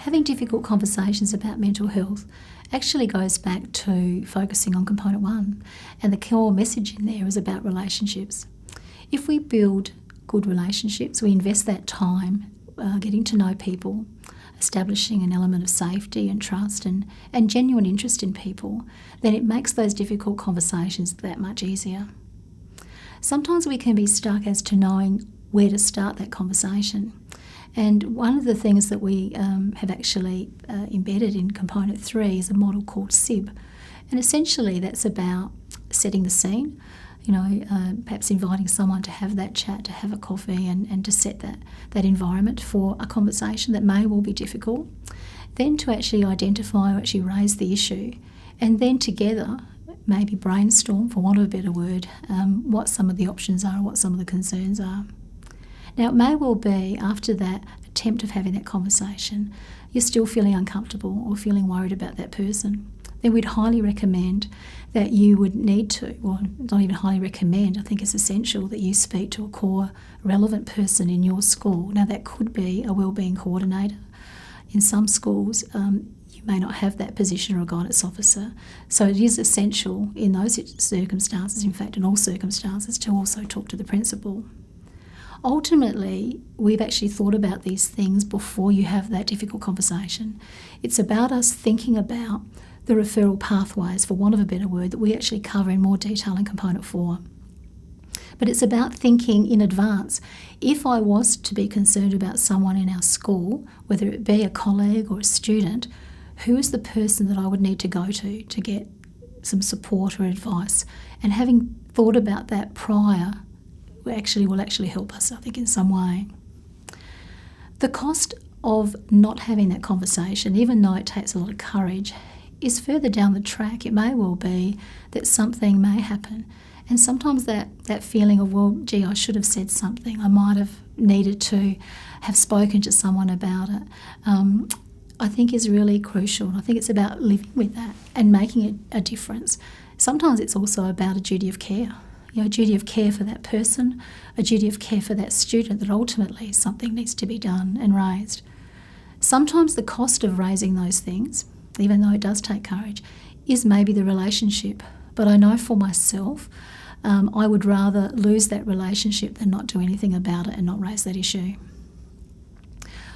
having difficult conversations about mental health actually goes back to focusing on component 1, and the core message in there is about relationships. If we build good relationships, we invest that time getting to know people, establishing an element of safety and trust and genuine interest in people, then it makes those difficult conversations that much easier. Sometimes we can be stuck as to knowing where to start that conversation. And one of the things that we have actually embedded in component 3 is a model called SIB. And essentially that's about setting the scene, perhaps inviting someone to have that chat, to have a coffee and to set that environment for a conversation that may well be difficult. Then to actually identify or actually raise the issue, and then together maybe brainstorm, for want of a better word, what some of the options are, what some of the concerns are. Now, it may well be after that attempt of having that conversation, you're still feeling uncomfortable or feeling worried about that person. Then we'd highly recommend that you would need to, well, not even highly recommend, I think it's essential that you speak to a core relevant person in your school. Now, that could be a wellbeing coordinator. In some schools, you may not have that position or a guidance officer. So it is essential in those circumstances, in fact in all circumstances, to also talk to the principal. Ultimately, we've actually thought about these things before you have that difficult conversation. It's about us thinking about the referral pathways, for want of a better word, that we actually cover in more detail in component 4. But it's about thinking in advance. If I was to be concerned about someone in our school, whether it be a colleague or a student, who is the person that I would need to go to get some support or advice? And having thought about that prior will actually help us, I think, in some way. The cost of not having that conversation, even though it takes a lot of courage, is further down the track. It may well be that something may happen. And sometimes that feeling of, well, gee, I should have said something. I might have needed to have spoken to someone about it. I think is really crucial. I think it's about living with that and making a difference. Sometimes it's also about a duty of care. A duty of care for that person, a duty of care for that student, that ultimately something needs to be done and raised. Sometimes the cost of raising those things, even though it does take courage, is maybe the relationship. But I know for myself, I would rather lose that relationship than not do anything about it and not raise that issue.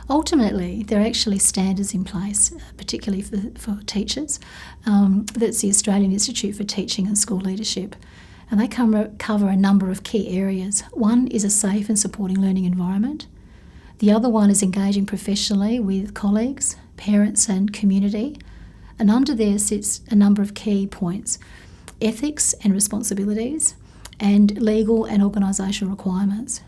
Ultimately, there are actually standards in place, particularly for teachers. That's the Australian Institute for Teaching and School Leadership. And they cover a number of key areas. One is a safe and supporting learning environment. The other one is engaging professionally with colleagues, parents and community. And under there sits a number of key points: ethics and responsibilities, and legal and organisational requirements.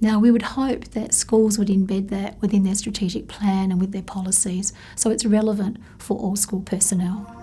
Now, we would hope that schools would embed that within their strategic plan and with their policies, so it's relevant for all school personnel.